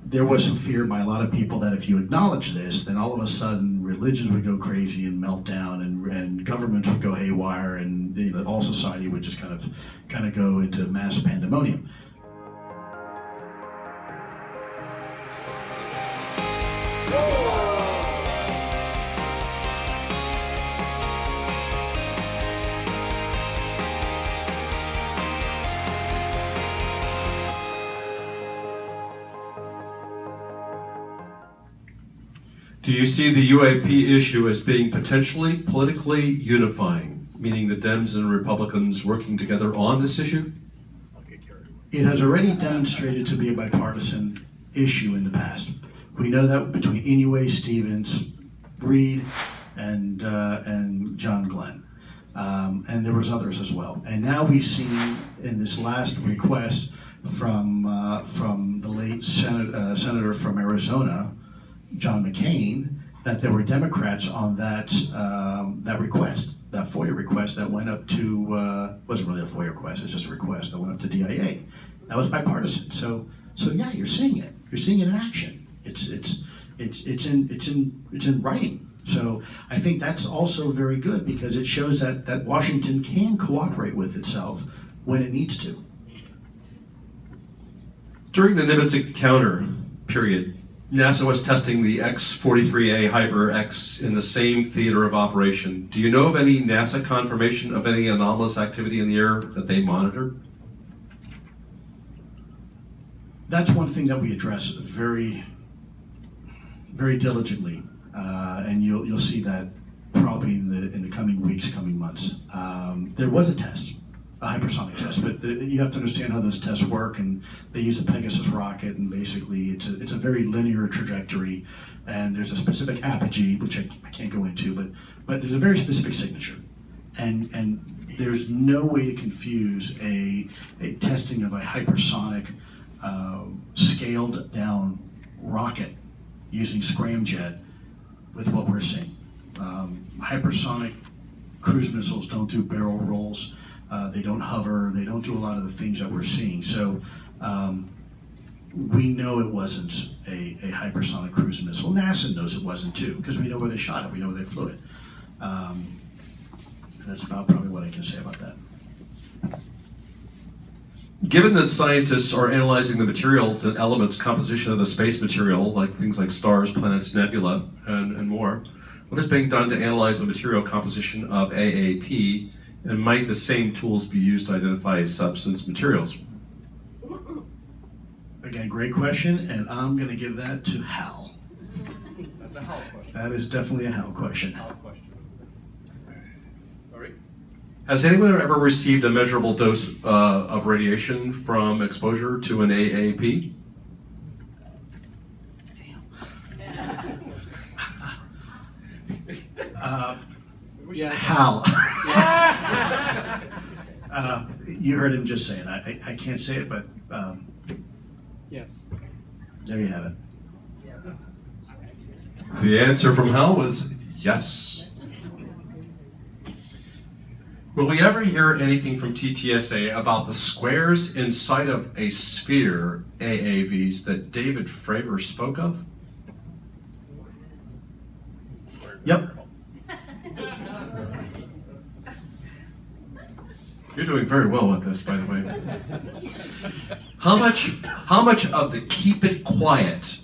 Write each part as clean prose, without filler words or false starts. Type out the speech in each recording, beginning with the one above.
there was some fear by a lot of people that if you acknowledge this, then all of a sudden religions would go crazy and meltdown, and governments would go haywire, and all society would just kind of go into mass pandemonium. Do you see the UAP issue as being potentially politically unifying, meaning the Dems and Republicans working together on this issue? It has already demonstrated to be a bipartisan issue in the past. We know that between Inouye, Stevens, Reed, and John Glenn. And there was others as well. And now we see in this last request from the late senator from Arizona, John McCain, that there were Democrats on that request, that FOIA request that went up to wasn't really a FOIA request, it's just a request that went up to DIA. That was bipartisan. So yeah, you're seeing it. You're seeing it in action. It's in writing. So I think that's also very good because it shows that Washington can cooperate with itself when it needs to. During the Nimitz encounter period, NASA was testing the X-43A Hyper X in the same theater of operation. Do you know of any NASA confirmation of any anomalous activity in the air that they monitored? That's one thing that we address very, very diligently, and you'll see that probably in the coming weeks, coming months. There was a test, a hypersonic test, but you have to understand how those tests work, and they use a Pegasus rocket, and basically it's a very linear trajectory, and there's a specific apogee, which I can't go into, but there's a very specific signature, and there's no way to confuse a testing of a hypersonic scaled down rocket using scramjet with what we're seeing. Hypersonic cruise missiles don't do barrel rolls. They don't hover, they don't do a lot of the things that we're seeing. So we know it wasn't a hypersonic cruise missile. NASA knows it wasn't too, because we know where they shot it, we know where they flew it. That's about probably what I can say about that. Given that scientists are analyzing the materials and elements composition of the space material, like things like stars, planets, nebula, and more, what is being done to analyze the material composition of AAP, and might the same tools be used to identify substance materials? Again, great question, and I'm going to give that to Hal. That's a Hal question. That is definitely a Hal question. Hal question. All right. Has anyone ever received a measurable dose of radiation from exposure to an AAP? Yeah, Hal. You heard him just say it. I can't say it, but Yes. there you have it. The answer from Hal was yes. Will we ever hear anything from TTSA about the squares inside of a sphere, AAVs, that David Fravor spoke of? Yep. You're doing very well with this, by the way. How much of the keep it quiet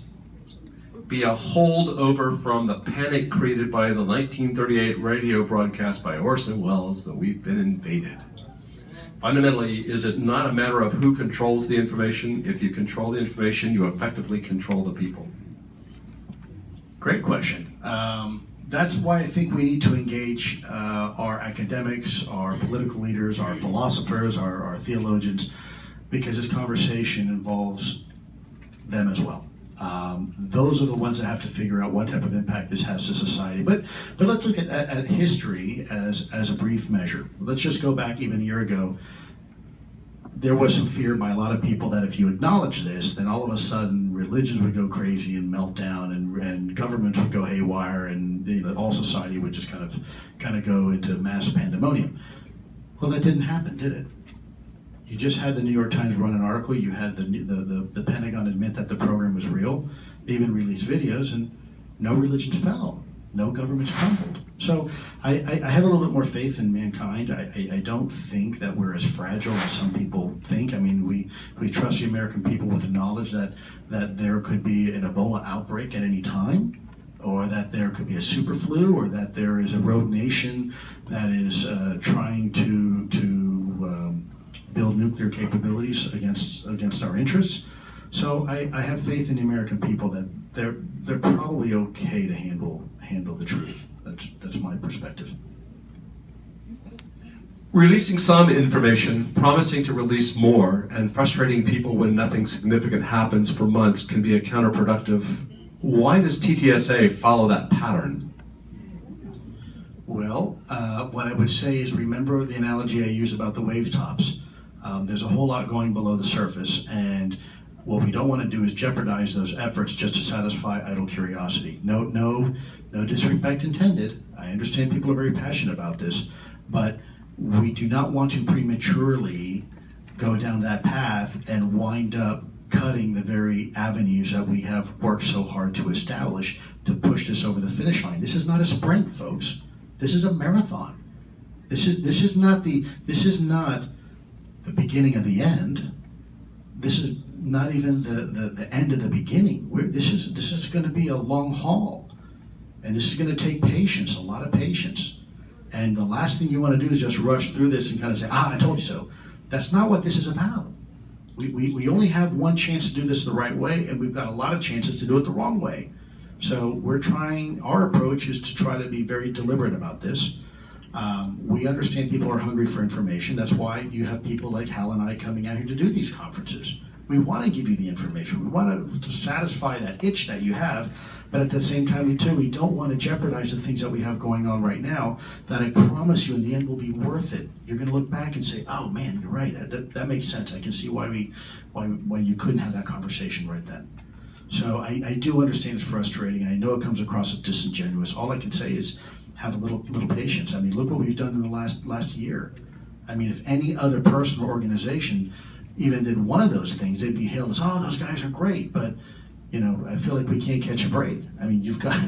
be a holdover from the panic created by the 1938 radio broadcast by Orson Welles that we've been invaded? Fundamentally, is it not a matter of who controls the information? If you control the information, you effectively control the people. Great question. That's why I think we need to engage our academics, our political leaders, our philosophers, our theologians, because this conversation involves them as well. Those are the ones that have to figure out what type of impact this has to society. But let's look at history as a brief measure. Let's just go back even a year ago. There was some fear by a lot of people that if you acknowledge this, then all of a sudden religions would go crazy and meltdown, and governments would go haywire, and all society would just kind of go into mass pandemonium. Well, that didn't happen, did it? You just had the New York Times run an article. You had the Pentagon admit that the program was real. real. They even released videos, and no religions fell, no governments crumbled. So I have a little bit more faith in mankind. I don't think that we're as fragile as some people think. I mean, we trust the American people with the knowledge that there could be an Ebola outbreak at any time, or that there could be a super flu, or that there is a rogue nation that is trying to build nuclear capabilities against our interests. So I have faith in the American people that they're probably okay to handle the truth. That's my perspective. Releasing some information, promising to release more, and frustrating people when nothing significant happens for months can be a counterproductive. Why does TTSA follow that pattern? Well, what I would say is, remember the analogy I use about the wave tops. There's a whole lot going below the surface, and what we don't want to do is jeopardize those efforts just to satisfy idle curiosity. No disrespect intended. I understand people are very passionate about this, but we do not want to prematurely go down that path and wind up cutting the very avenues that we have worked so hard to establish to push this over the finish line. This is not a sprint, folks. This is a marathon. This is not the beginning of the end. This is not even the end of the beginning. This is going to be a long haul, and this is going to take patience, a lot of patience. And the last thing you want to do is just rush through this and kind of say, I told you so. That's not what this is about. We only have one chance to do this the right way, and we've got a lot of chances to do it the wrong way. So our approach is to try to be very deliberate about this. We understand people are hungry for information. That's why you have people like Hal and I coming out here to do these conferences. We want to give you the information. We want to satisfy that itch that you have, but at the same time, we don't want to jeopardize the things that we have going on right now that I promise you in the end will be worth it. You're going to look back and say, oh man, you're right. That makes sense. I can see why you couldn't have that conversation right then. So I do understand it's frustrating, and I know it comes across as disingenuous. All I can say is have a little patience. I mean, look what we've done in the last year. I mean, if any other person or organization even did one of those things, they'd be hailed as, oh, those guys are great. But I feel like we can't catch a break. I mean, you've got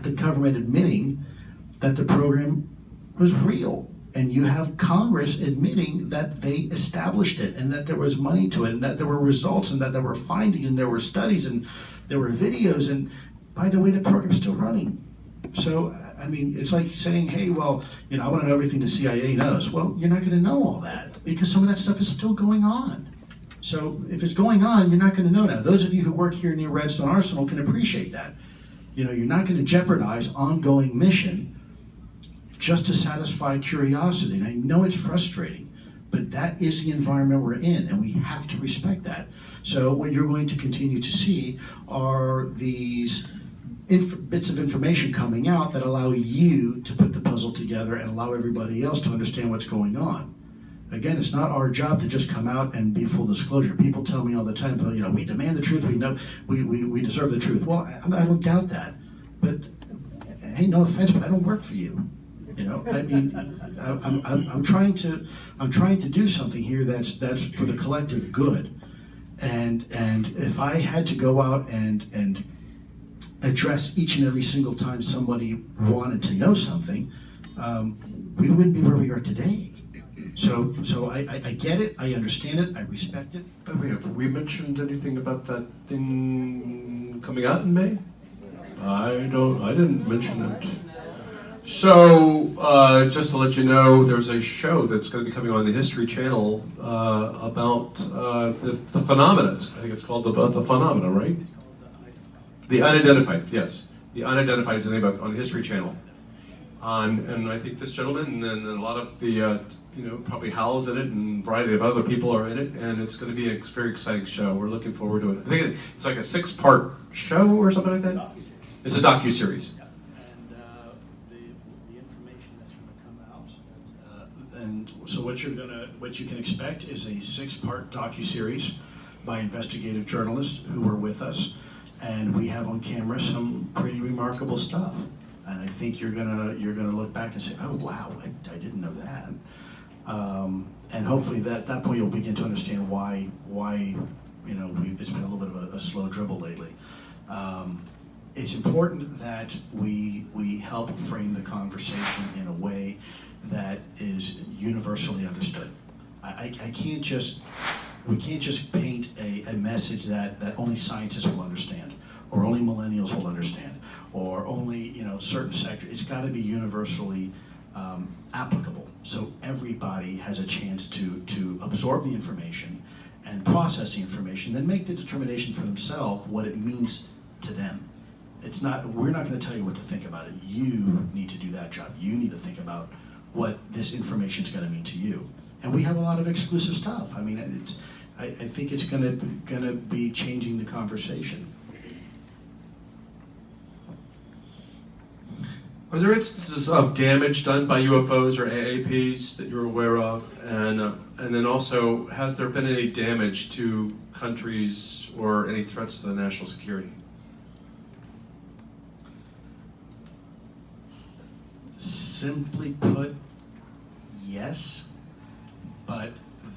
the government admitting that the program was real, and you have Congress admitting that they established it, and that there was money to it, and that there were results, and that there were findings, and there were studies, and there were videos, and by the way, the program's still running. So, I mean, it's like saying, hey, well, I want to know everything the CIA knows. Well, you're not going to know all that, because some of that stuff is still going on. So if it's going on, you're not going to know now. Those of you who work here near Redstone Arsenal can appreciate that. You're not going to jeopardize ongoing mission just to satisfy curiosity. And I know it's frustrating, but that is the environment we're in, and we have to respect that. So what you're going to continue to see are these bits of information coming out that allow you to put the puzzle together and allow everybody else to understand what's going on. Again, it's not our job to just come out and be full disclosure. People tell me all the time, we demand the truth, we deserve the truth. Well, I don't doubt that, but hey, no offense, but I don't work for you. I mean, I'm trying to do something here that's for the collective good, and if I had to go out and address each and every single time somebody wanted to know something, we wouldn't be where we are today. So I get it, I understand it, I respect it. By the way, have we mentioned anything about that thing coming out in May? I didn't mention it. So, just to let you know, there's a show that's going to be coming on the History Channel about the phenomena. I think it's called the phenomena, right? The Unidentified, yes. The Unidentified is the name of it on the History Channel. And I think this gentleman and a lot of the, probably Hal's in it, and a variety of other people are in it, and it's going to be a very exciting show. We're looking forward to it. I think it's like a 6-part show or something like that? It's a docuseries. Yeah. And the information that's going to come out, and so what you can expect is a 6-part docuseries by investigative journalists who were with us, and we have on camera some pretty remarkable stuff. And I think you're gonna look back and say, oh wow, I didn't know that. And hopefully at that point you'll begin to understand why it's been a little bit of a slow dribble lately. It's important that we help frame the conversation in a way that is universally understood. We can't just paint a message that only scientists will understand, or only millennials will understand, or only certain sectors. It's got to be universally applicable, so everybody has a chance to absorb the information and process the information, then make the determination for themselves what it means to them. We're not going to tell you what to think about it. You need to do that job. You need to think about what this information is going to mean to you. And we have a lot of exclusive stuff. I mean, I think it's going to be changing the conversation. Are there instances of damage done by UFOs or AAPs that you're aware of? And then also, has there been any damage to countries or any threats to the national security? Simply put, yes, but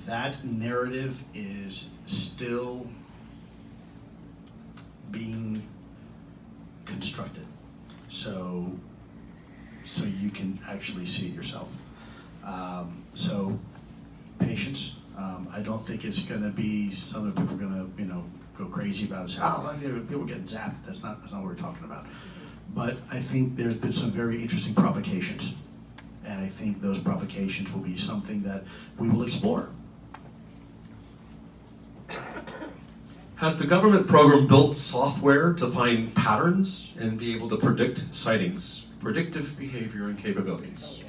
that narrative is still being constructed. So you can actually see it yourself. So patience. I don't think it's going to be something people are going to go crazy about and say, oh, people getting zapped. That's not what we're talking about. But I think there's been some very interesting provocations, and I think those provocations will be something that we will explore. Has the government program built software to find patterns and be able to predict sightings, predictive behavior and capabilities?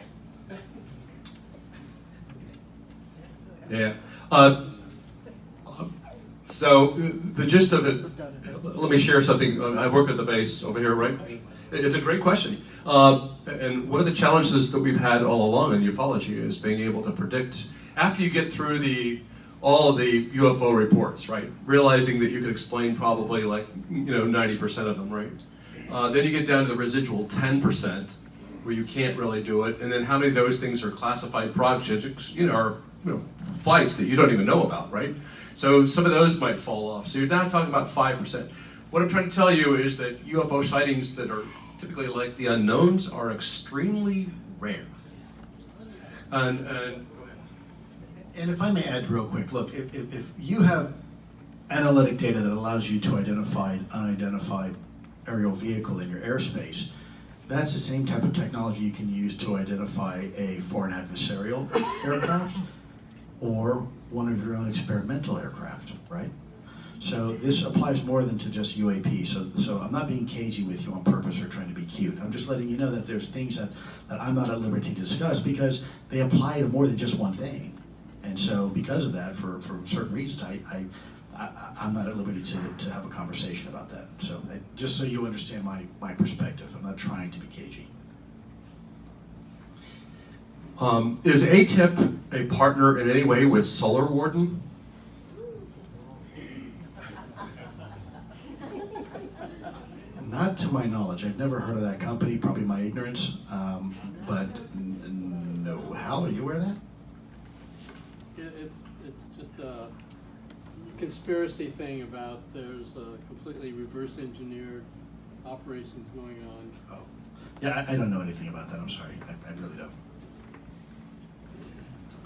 Yeah. So the gist of it, let me share something. I work at the base over here, right? It's a great question. And one of the challenges that we've had all along in ufology is being able to predict, after you get through all of the UFO reports, right? Realizing that you can explain probably 90% of them, right? Then you get down to the residual 10% where you can't really do it. And then how many of those things are classified projects, are flights that you don't even know about, right? So some of those might fall off. So you're now talking about 5%. What I'm trying to tell you is that UFO sightings that are typically like the unknowns are extremely rare. And if I may add real quick, look, if you have analytic data that allows you to identify an unidentified aerial vehicle in your airspace, that's the same type of technology you can use to identify a foreign adversarial aircraft or one of your own experimental aircraft, right? So this applies more than to just UAP. So I'm not being cagey with you on purpose or trying to be cute. I'm just letting you know that there's things that I'm not at liberty to discuss because they apply to more than just one thing. And so because of that, for certain reasons, I'm not at liberty to have a conversation about that. So just so you understand my perspective, I'm not trying to be cagey. Is ATIP a partner in any way with Solar Warden? Not to my knowledge. I've never heard of that company, probably my ignorance. But no. Hal, are you aware of that? It's just a conspiracy thing about there's a completely reverse engineered operations going on. Oh. Yeah, I don't know anything about that. I'm sorry. I really don't.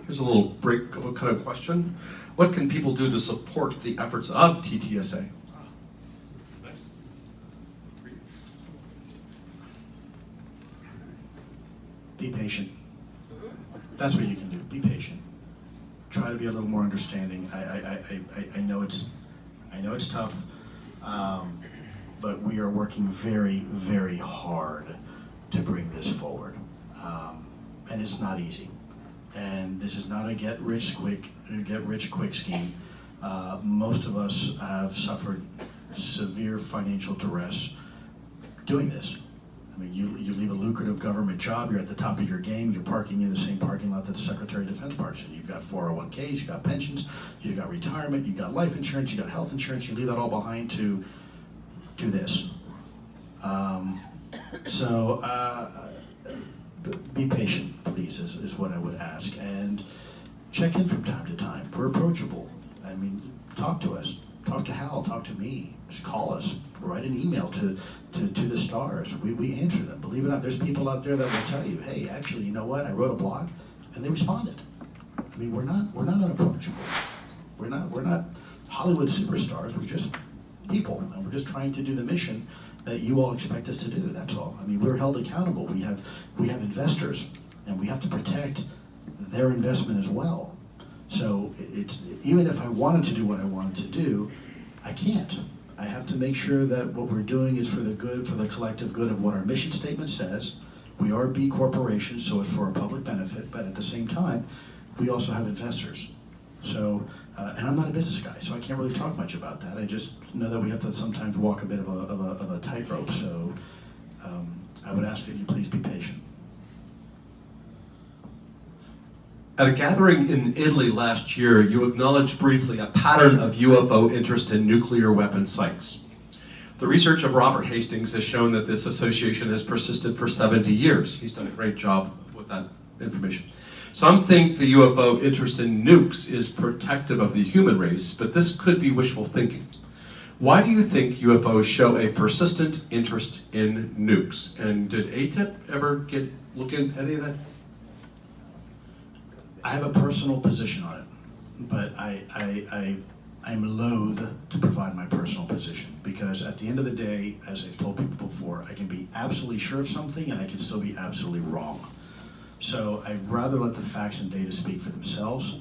Here's a little break kind of question. What can people do to support the efforts of TTSA? Be patient. That's what you can do. Be patient. Try to be a little more understanding. I know it's tough, but we are working very, very hard to bring this forward, and it's not easy. And this is not a get rich quick scheme. Most of us have suffered severe financial duress doing this. I mean, you leave a lucrative government job, you're at the top of your game, you're parking in the same parking lot that the Secretary of Defense parks in. You've got 401ks, you've got pensions, you've got retirement, you've got life insurance, you've got health insurance, you leave that all behind to do this. Be patient, please, is what I would ask. And check in from time to time. We're approachable. I mean, talk to us. Talk to Hal, talk to me. Just call us, write write an email to the stars. We answer them. Believe it or not, there's people out there that will tell you, hey, actually, you know what? I wrote a blog, and they responded. I mean, we're not unapproachable. We're not Hollywood superstars. We're just people, and we're just trying to do the mission that you all expect us to do. That's all. I mean, we're held accountable. We have investors, and we have to protect their investment as well. So it's even if I wanted to do what I wanted to do, I can't. I have to make sure that what we're doing is for the good, for the collective good of what our mission statement says. We are B corporations, so it's for our public benefit, but at the same time, we also have investors. So, and I'm not a business guy, so I can't really talk much about that. I just know that we have to sometimes walk a bit of a tightrope. So, I would ask that you please be patient. At a gathering in Italy last year, you acknowledged briefly a pattern of UFO interest in nuclear weapon sites. The research of Robert Hastings has shown that this association has persisted for 70 years. He's done a great job with that information. Some think the UFO interest in nukes is protective of the human race, but this could be wishful thinking. Why do you think UFOs show a persistent interest in nukes? And did ATIP ever look at any of that? I have a personal position on it, but I'm loath to provide my personal position because at the end of the day, as I've told people before, I can be absolutely sure of something and I can still be absolutely wrong. So I'd rather let the facts and data speak for themselves.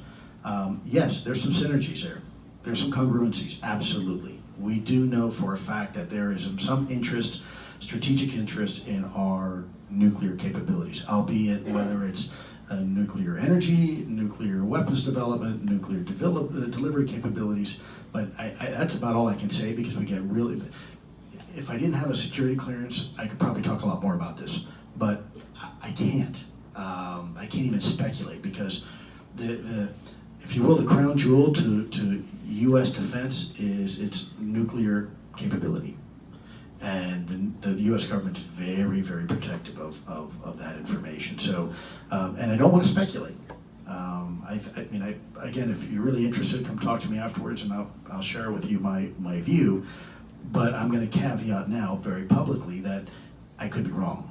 Yes, there's some synergies there. There's some congruencies, absolutely. We do know for a fact that there is some interest, strategic interest in our nuclear capabilities, albeit whether it's nuclear energy, nuclear weapons development, nuclear delivery capabilities, but that's about all I can say because we get really, if I didn't have a security clearance, I could probably talk a lot more about this, but I can't. I can't even speculate because if you will, the crown jewel to U.S. defense is its nuclear capability. And the U.S. government's very, very protective of that information. So, and I don't want to speculate. Again, if you're really interested, come talk to me afterwards, and I'll share with you my view. But I'm going to caveat now very publicly that I could be wrong,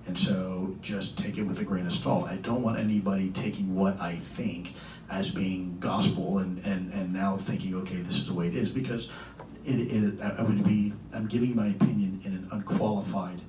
and so just take it with a grain of salt. I don't want anybody taking what I think as being gospel and now thinking, okay, this is the way it is, because I'm giving my opinion in an unqualified